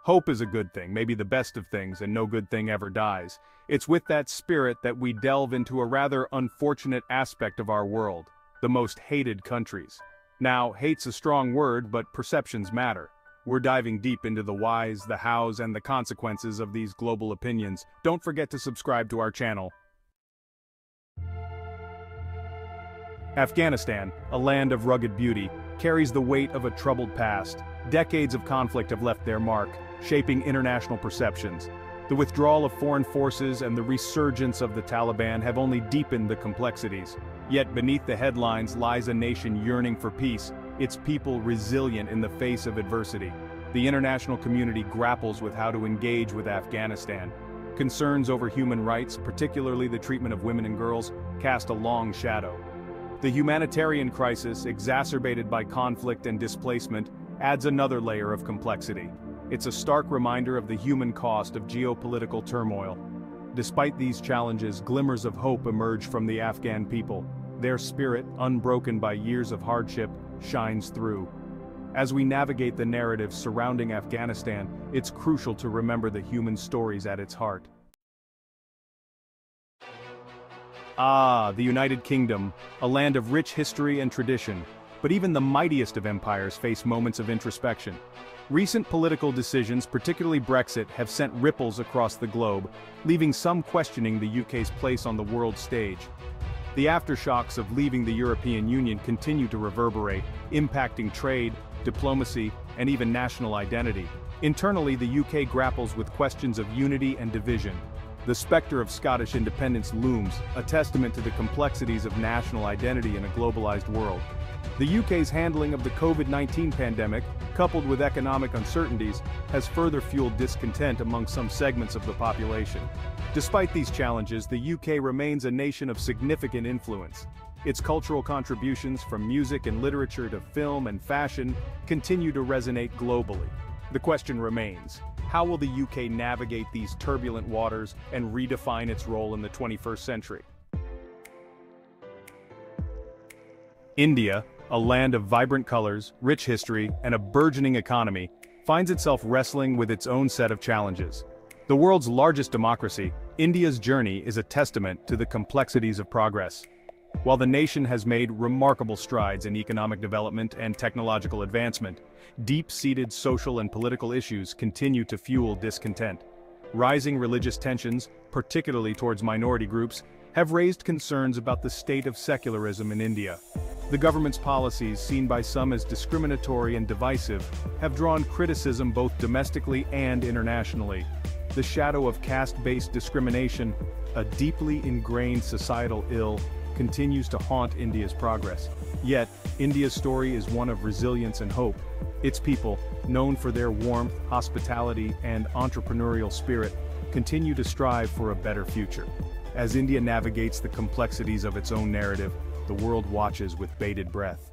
Hope is a good thing, maybe the best of things, and no good thing ever dies. It's with that spirit that we delve into a rather unfortunate aspect of our world, the most hated countries. Now, hate's a strong word, but perceptions matter. We're diving deep into the whys, the hows, and the consequences of these global opinions. Don't forget to subscribe to our channel. Afghanistan, a land of rugged beauty, carries the weight of a troubled past. Decades of conflict have left their mark, shaping international perceptions. The withdrawal of foreign forces and the resurgence of the Taliban have only deepened the complexities. Yet beneath the headlines lies a nation yearning for peace, its people resilient in the face of adversity. The international community grapples with how to engage with Afghanistan. Concerns over human rights, particularly the treatment of women and girls, cast a long shadow. The humanitarian crisis, exacerbated by conflict and displacement, adds another layer of complexity. It's a stark reminder of the human cost of geopolitical turmoil. Despite these challenges, glimmers of hope emerge from the Afghan people. Their spirit, unbroken by years of hardship, shines through. As we navigate the narrative surrounding Afghanistan, it's crucial to remember the human stories at its heart. The United Kingdom, a land of rich history and tradition, but even the mightiest of empires face moments of introspection. Recent political decisions, particularly Brexit, have sent ripples across the globe, leaving some questioning the UK's place on the world stage. The aftershocks of leaving the European Union continue to reverberate, impacting trade, diplomacy, and even national identity. Internally, the UK grapples with questions of unity and division. The spectre of Scottish independence looms, a testament to the complexities of national identity in a globalized world. The UK's handling of the COVID-19 pandemic, coupled with economic uncertainties, has further fueled discontent among some segments of the population. Despite these challenges, the UK remains a nation of significant influence. Its cultural contributions, from music and literature to film and fashion, continue to resonate globally. The question remains: how will the UK navigate these turbulent waters and redefine its role in the 21st century? India, a land of vibrant colors, rich history, and a burgeoning economy, finds itself wrestling with its own set of challenges. The world's largest democracy, India's journey is a testament to the complexities of progress. While the nation has made remarkable strides in economic development and technological advancement, deep-seated social and political issues continue to fuel discontent. Rising religious tensions, particularly towards minority groups, have raised concerns about the state of secularism in India. The government's policies, seen by some as discriminatory and divisive, have drawn criticism both domestically and internationally. The shadow of caste-based discrimination, a deeply ingrained societal ill, continues to haunt India's progress. Yet, India's story is one of resilience and hope. Its people, known for their warmth, hospitality, and entrepreneurial spirit, continue to strive for a better future. As India navigates the complexities of its own narrative, the world watches with bated breath.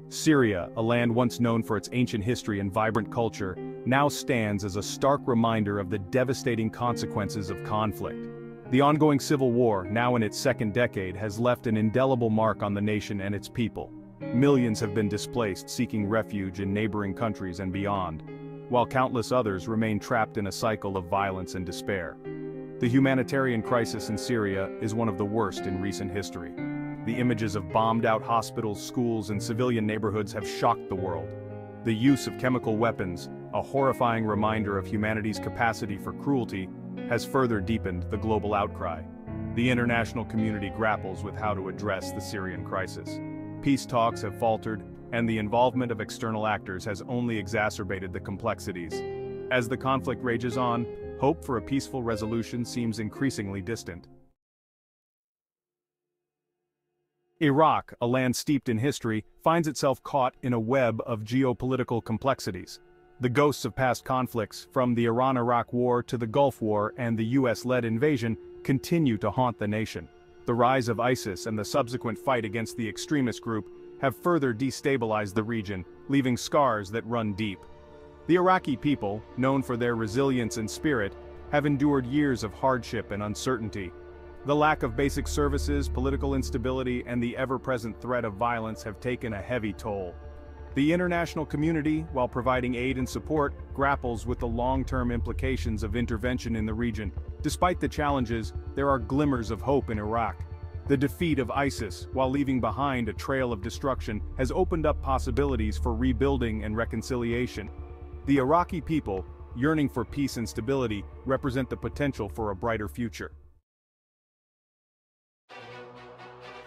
Syria, a land once known for its ancient history and vibrant culture, now stands as a stark reminder of the devastating consequences of conflict. The ongoing civil war, now in its second decade, has left an indelible mark on the nation and its people. Millions have been displaced, seeking refuge in neighboring countries and beyond, while countless others remain trapped in a cycle of violence and despair. The humanitarian crisis in Syria is one of the worst in recent history. The images of bombed-out hospitals, schools, and civilian neighborhoods have shocked the world. The use of chemical weapons, a horrifying reminder of humanity's capacity for cruelty, has further deepened the global outcry. The international community grapples with how to address the Syrian crisis. Peace talks have faltered, and the involvement of external actors has only exacerbated the complexities. As the conflict rages on, hope for a peaceful resolution seems increasingly distant. Iraq, a land steeped in history, finds itself caught in a web of geopolitical complexities. The ghosts of past conflicts, from the Iran-Iraq War to the Gulf War and the US-led invasion, continue to haunt the nation. The rise of ISIS and the subsequent fight against the extremist group have further destabilized the region, leaving scars that run deep. The Iraqi people, known for their resilience and spirit, have endured years of hardship and uncertainty. The lack of basic services, political instability, and the ever-present threat of violence have taken a heavy toll. The international community, while providing aid and support, grapples with the long-term implications of intervention in the region. Despite the challenges, there are glimmers of hope in Iraq. The defeat of ISIS, while leaving behind a trail of destruction, has opened up possibilities for rebuilding and reconciliation. The Iraqi people, yearning for peace and stability, represent the potential for a brighter future.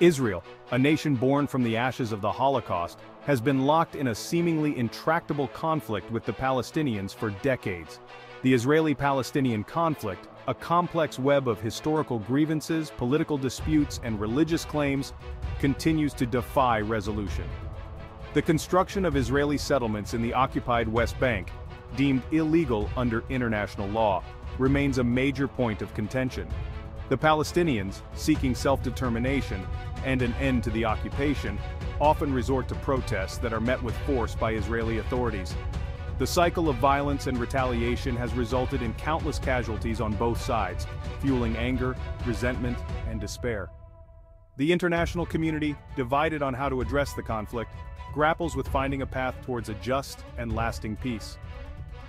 Israel, a nation born from the ashes of the Holocaust, has been locked in a seemingly intractable conflict with the Palestinians for decades. The Israeli-Palestinian conflict, a complex web of historical grievances, political disputes, and religious claims, continues to defy resolution. The construction of Israeli settlements in the occupied West Bank, deemed illegal under international law, remains a major point of contention. The Palestinians, seeking self-determination and an end to the occupation, often resort to protests that are met with force by Israeli authorities. The cycle of violence and retaliation has resulted in countless casualties on both sides, fueling anger, resentment, and despair. The international community, divided on how to address the conflict, grapples with finding a path towards a just and lasting peace.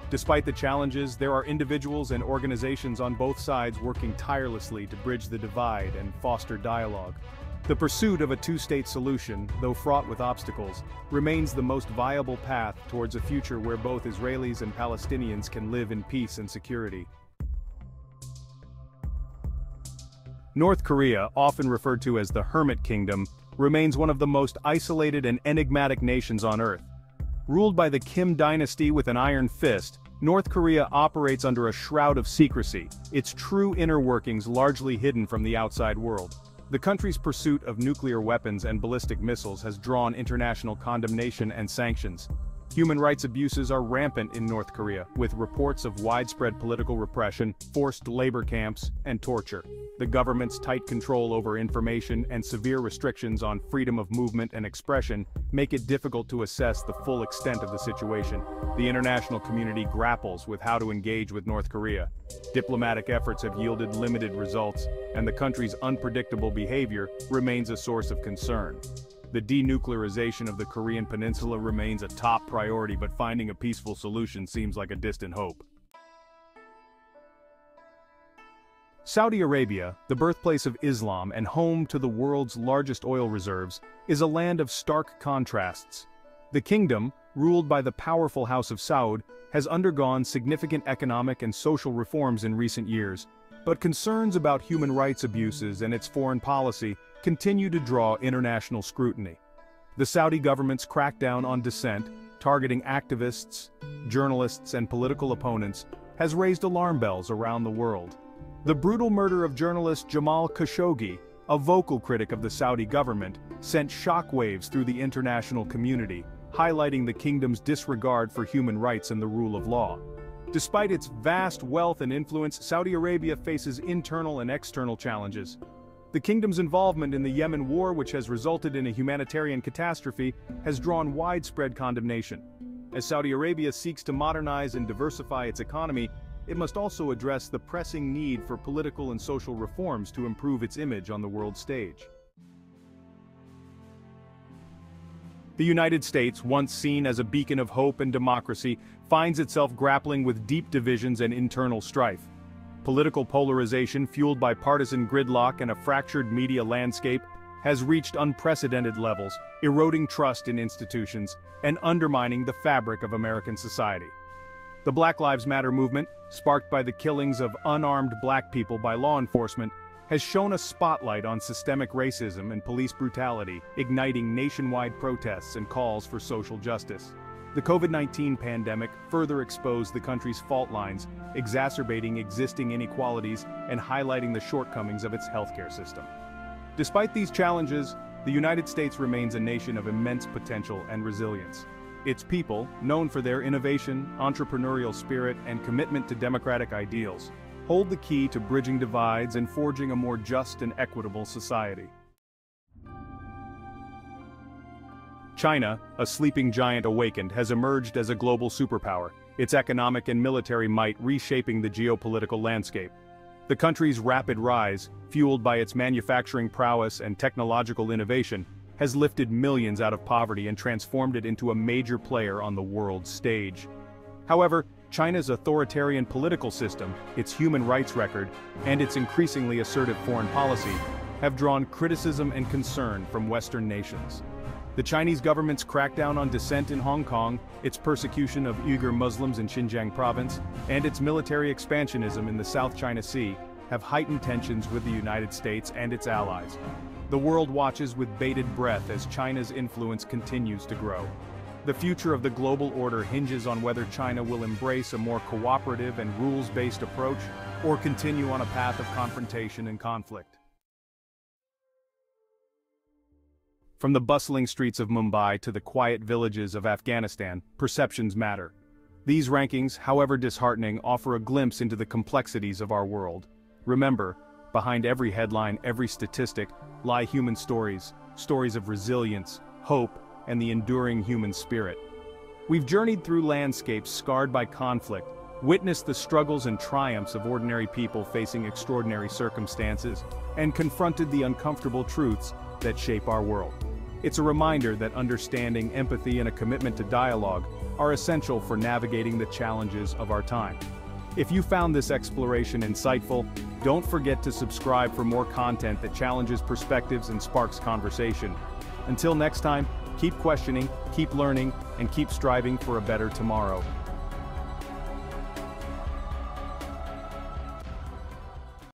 Despite the challenges, there are individuals and organizations on both sides working tirelessly to bridge the divide and foster dialogue. The pursuit of a two-state solution, though fraught with obstacles, remains the most viable path towards a future where both Israelis and Palestinians can live in peace and security. North Korea, often referred to as the Hermit Kingdom, remains one of the most isolated and enigmatic nations on Earth. Ruled by the Kim dynasty with an iron fist, North Korea operates under a shroud of secrecy, its true inner workings largely hidden from the outside world. The country's pursuit of nuclear weapons and ballistic missiles has drawn international condemnation and sanctions. Human rights abuses are rampant in North Korea, with reports of widespread political repression, forced labor camps, and torture. The government's tight control over information and severe restrictions on freedom of movement and expression make it difficult to assess the full extent of the situation. The international community grapples with how to engage with North Korea. Diplomatic efforts have yielded limited results, and the country's unpredictable behavior remains a source of concern. The denuclearization of the Korean peninsula remains a top priority, but finding a peaceful solution seems like a distant hope. Saudi Arabia, the birthplace of Islam and home to the world's largest oil reserves, is a land of stark contrasts. The kingdom, ruled by the powerful House of Saud, has undergone significant economic and social reforms in recent years, but concerns about human rights abuses and its foreign policy continue to draw international scrutiny. The Saudi government's crackdown on dissent, targeting activists, journalists, and political opponents, has raised alarm bells around the world. The brutal murder of journalist Jamal Khashoggi, a vocal critic of the Saudi government, sent shockwaves through the international community, highlighting the kingdom's disregard for human rights and the rule of law. Despite its vast wealth and influence, Saudi Arabia faces internal and external challenges. The kingdom's involvement in the Yemen war, which has resulted in a humanitarian catastrophe, has drawn widespread condemnation. As Saudi Arabia seeks to modernize and diversify its economy, it must also address the pressing need for political and social reforms to improve its image on the world stage. The United States, once seen as a beacon of hope and democracy, finds itself grappling with deep divisions and internal strife. Political polarization fueled by partisan gridlock and a fractured media landscape has reached unprecedented levels, eroding trust in institutions and undermining the fabric of American society. The Black Lives Matter movement, sparked by the killings of unarmed black people by law enforcement, has shone a spotlight on systemic racism and police brutality, igniting nationwide protests and calls for social justice. The COVID-19 pandemic further exposed the country's fault lines, exacerbating existing inequalities and highlighting the shortcomings of its healthcare system. Despite these challenges, the United States remains a nation of immense potential and resilience. Its people, known for their innovation, entrepreneurial spirit, and commitment to democratic ideals, hold the key to bridging divides and forging a more just and equitable society. China, a sleeping giant awakened, has emerged as a global superpower, its economic and military might reshaping the geopolitical landscape. The country's rapid rise, fueled by its manufacturing prowess and technological innovation, has lifted millions out of poverty and transformed it into a major player on the world stage. However, China's authoritarian political system, its human rights record, and its increasingly assertive foreign policy have drawn criticism and concern from Western nations. The Chinese government's crackdown on dissent in Hong Kong, its persecution of Uyghur Muslims in Xinjiang province, and its military expansionism in the South China Sea have heightened tensions with the United States and its allies. The world watches with bated breath as China's influence continues to grow. The future of the global order hinges on whether China will embrace a more cooperative and rules-based approach or continue on a path of confrontation and conflict. From the bustling streets of Mumbai to the quiet villages of Afghanistan, perceptions matter. These rankings, however disheartening, offer a glimpse into the complexities of our world. Remember, behind every headline, every statistic, lie human stories, stories of resilience, hope, and the enduring human spirit. We've journeyed through landscapes scarred by conflict, witnessed the struggles and triumphs of ordinary people facing extraordinary circumstances, and confronted the uncomfortable truths that shape our world. It's a reminder that understanding, empathy, and a commitment to dialogue are essential for navigating the challenges of our time. If you found this exploration insightful, don't forget to subscribe for more content that challenges perspectives and sparks conversation. Until next time, keep questioning, keep learning, and keep striving for a better tomorrow.